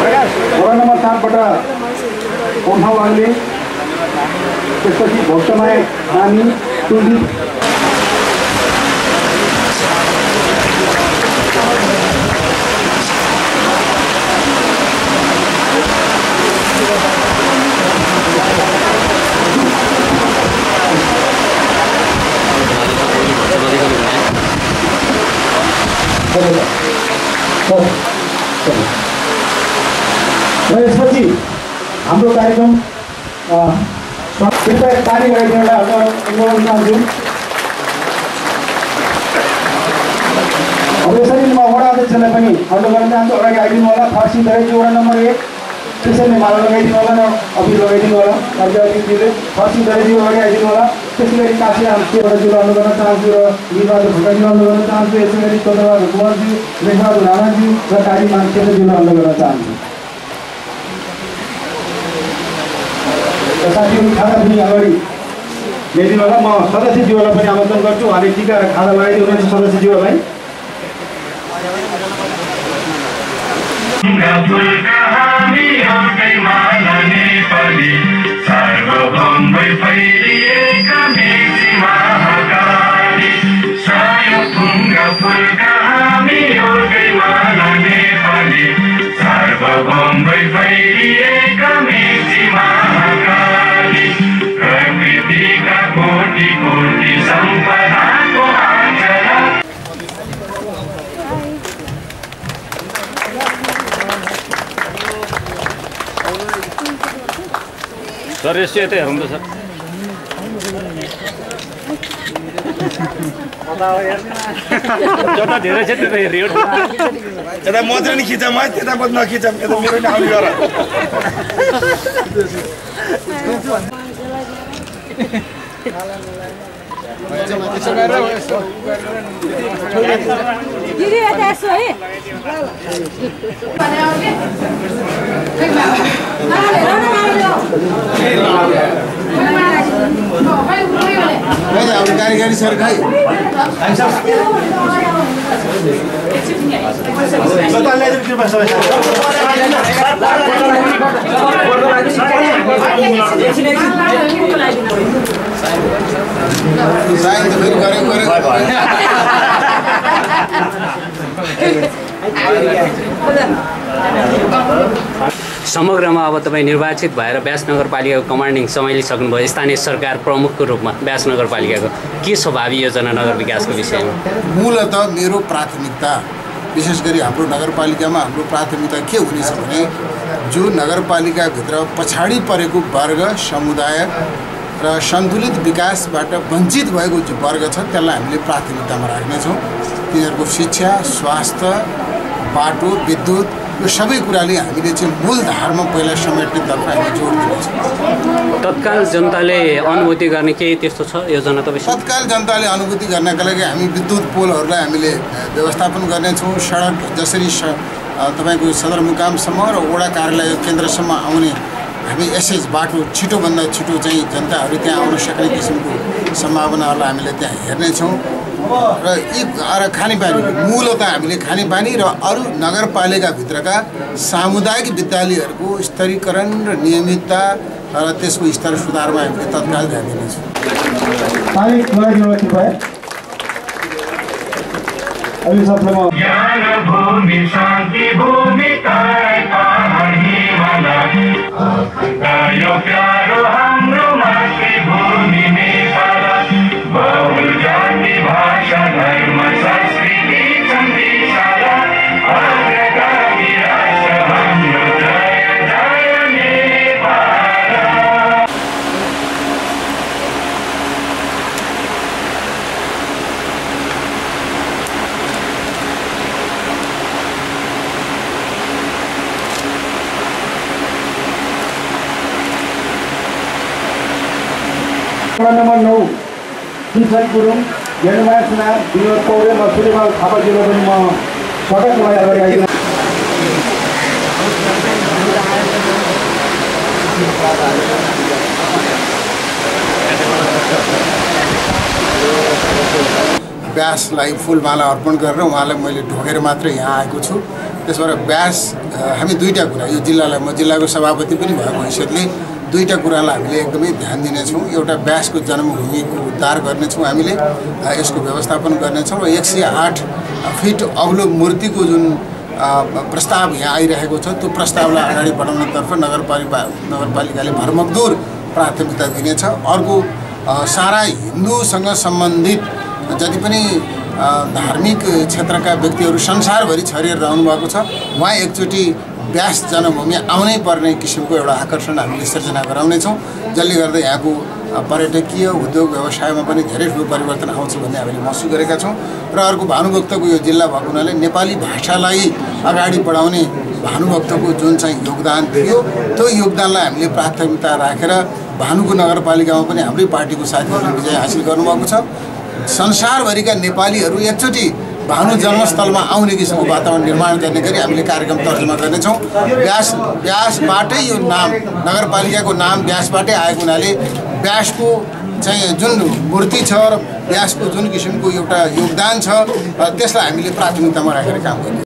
वडा नम्बर 7 बाट ओठा वाङले, त्यसपछि भक्तमाया नानी तुलदीप यसपछि हाम्रो कार्यक्रम कृपया ताली लगाइदिनु चाहन्छु। अब यसरी म वडा अध्यक्षलाई पनि अनुरोध गर्न चाहन्छु, अगाडि आइदिनु होला। फार्सी दरेजी वडा नम्बर 1 त्यसैले माला लगाइदिनु होला र अभिर लगाइदिनु होला। राज्यले फार्सी दरेजी अगाडि आइदिनु होला। त्यसै गरी काशी सेवाजीलाई अनुरोध गर्न चाहन्छु र वीरबहादुर भट्टराईजीलाई अनुरोध गर्न चाहन्छु। यसै गरी चन्द्रबहादुर कुमारजी, रेखबहादुर राणाजी र काली मान्छेजीलाई अनुरोध गर्न चाहन्छु। साथीहरू खाना पनि अगाडि ल्याइदिनु होला। म सदस्यज्यूहरूलाई पनि आमन्त्रण गर्छु, उहाँले टिका र खाना लगाइदिनु हुनेछ सदस्यज्यूहरूलाई। सर यसो यतै हेरौँ त सर। जता धेरै छ त्यता हेऱ्यो। यता मात्र नि खिचौँ है, त्यता मात्र नखिचौँ, यता मेरो नि आउने गर। दिदी यता यसो है। गाडी सर खाइ समग्रमा अब तपाईँ निर्वाचित भएर ब्यास नगरपालिकाको कमान्डिङ सम्हालिसक्नुभयो स्थानीय सरकार प्रमुखको रूपमा ब्यास नगरपालिकाको के छ भावी योजना नगर विकासको विषयमा? मूलतः मेरो प्राथमिकता विशेष गरी हाम्रो नगरपालिकामा हाम्रो प्राथमिकता के हुनेछ भने जो नगरपालिकाभित्र पछाडि परेको वर्ग समुदाय र सन्तुलित विकासबाट वञ्चित भएको जो वर्ग छ त्यसलाई हामीले प्राथमिकतामा राख्नेछौँ। तिनीहरूको शिक्षा, स्वास्थ्य, बाटो, विद्युत यो सबै कुराले हामीले चाहिँ मूलधारमा पहिला समेट्नेतर्फ हामी जोड दिनेछौँ। तत्काल जनताले अनुभूति गर्ने केही त्यस्तो छ योजना तपाईँ? तत्काल जनताले अनुभूति गर्नका लागि हामी विद्युत पोलहरूलाई हामीले व्यवस्थापन गर्नेछौँ। सडक जसरी तपाईँको सदरमुकामसम्म र वडा कार्यालय केन्द्रसम्म आउने हामी एसएच बाटो छिटोभन्दा छिटो चाहिँ जनताहरू त्यहाँ आउन सक्ने किसिमको सम्भावनाहरूलाई हामीले त्यहाँ हेर्नेछौँ। र यी खानेपानी मूलतः हामीले खानेपानी र अरू नगरपालिकाभित्रका सामुदायिक विद्यालयहरूको स्तरीकरण र नियमितता र त्यसको स्तर सुधारमा हामीले तत्काल ध्यान दिनेछौँ। नम्बर 9 किसन गुरुङ, हेडमाया सुना, विनोद पौडेल र सूर्यमाल थापाजीलाई पनि म स्वागत गर्न अगाडि आइदिनु। व्यासलाई फुलमाला अर्पण गरेर उहाँलाई मैले ढोगेर मात्र यहाँ आएको छु त्यसबाट व्यास हामी दुईवटा कुरा यो जिल्लालाई म जिल्लाको सभापति पनि भएको हैसियतले दुईवटा कुरालाई हामीले एकदमै ध्यान दिनेछौँ। एउटा व्यासको जन्मभूमिको उद्धार गर्नेछौँ हामीले, यसको व्यवस्थापन गर्नेछौँ र 108 फिट अग्लो मूर्तिको जुन प्रस्ताव यहाँ आइरहेको छ त्यो प्रस्तावलाई अगाडि बढाउनतर्फ नगरपालिकाले भरमग्दुर प्राथमिकता दिनेछ। अर्को सारा हिन्दूसँग सम्बन्धित जति पनि धार्मिक क्षेत्रका व्यक्तिहरू संसारभरि छरिएर रहनुभएको छ उहाँ एकचोटि व्यास जन्मभूमि आउनै पर्ने किसिमको एउटा आकर्षण हामीले सिर्जना गराउनेछौँ, जसले गर्दा यहाँको पर्यटकीय उद्योग व्यवसायमा पनि धेरै ठुलो परिवर्तन आउँछ भन्ने हामीले महसुस गरेका छौँ। र अर्को भानुभक्तको यो जिल्ला भएको हुनाले नेपाली भाषालाई अगाडि बढाउने भानुभक्तको जुन चाहिँ योगदान थियो त्यो योगदानलाई हामीले प्राथमिकता राखेर भानुको नगरपालिकामा पनि हाम्रै पार्टीको साथीहरूले विजय हासिल गर्नुभएको छ। संसारभरिका नेपालीहरू एकचोटि भानु जन्मस्थलमा आउने किसिमको वातावरण निर्माण गर्ने गरी हामीले कार्यक्रम तर्जुमा गर्नेछौँ। व्यासबाटै यो नाम नगरपालिकाको नाम व्यासबाटै आएको हुनाले व्यासको चाहिँ जुन मूर्ति छ र व्यासको जुन किसिमको एउटा योगदान छ त्यसलाई हामीले प्राथमिकतामा राखेर काम गर्ने।